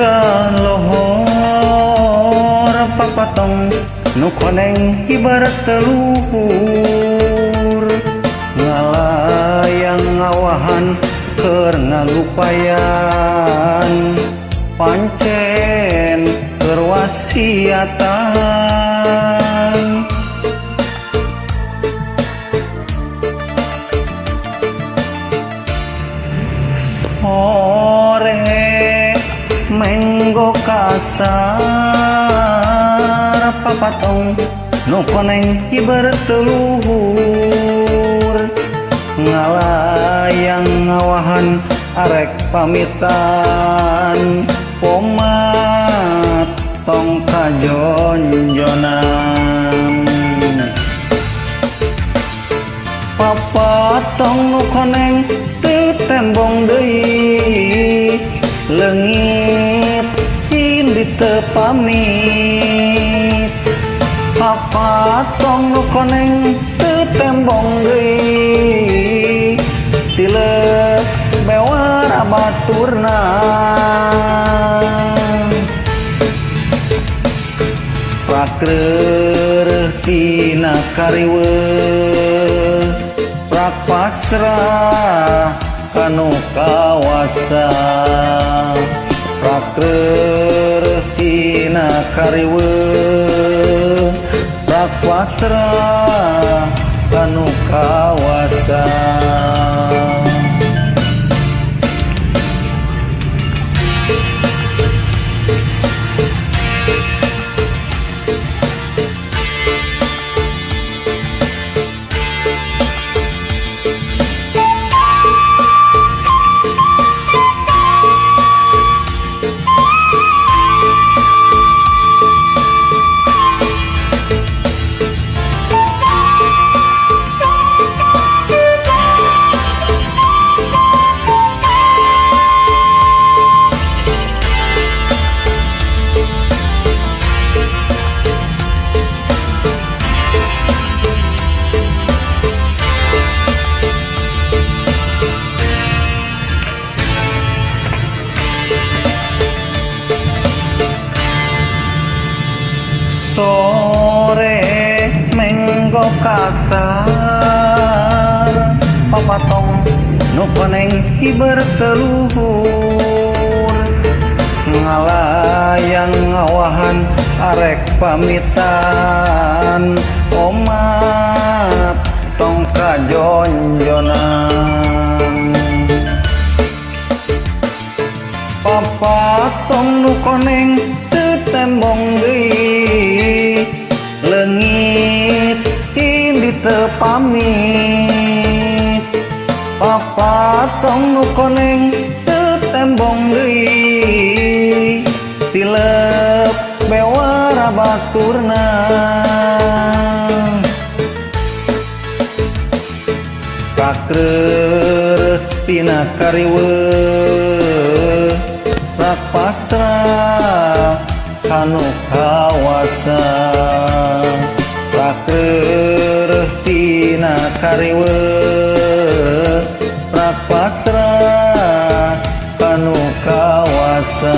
ka lohor papatong nu koneng ibarat teluhur ngalayang ngawahan keur ngalupayan pancen keur wasiatan sore menggo kasar papatong nu koneng ibarat teluhur ngalayang ngawahan arek pamitan pomat tong kajonjonan papatong nu koneng teu tembong deui leungit cindi teu pamit papatong nu koneng teu tembong deui tileuk bewara baturna prakreureut tina kariweuh prak pasrah kanu kawasa prakreureut tina kariweuh prak pasrah kanu kawasa sore menggo kasar papatong nu koneng ibarat teluhur ngalayang ngawahan arek pamitan omat tong kajonjonan papatong nu koneng teu tembong deui leungit tindi teu pamit papatong nu koneng teu tembong deui tileuk bewara baturna prakreureut tina kariweuh prak pasrah kanu kawasa prakreureut tina kariweuh prak pasrah kanu kawasa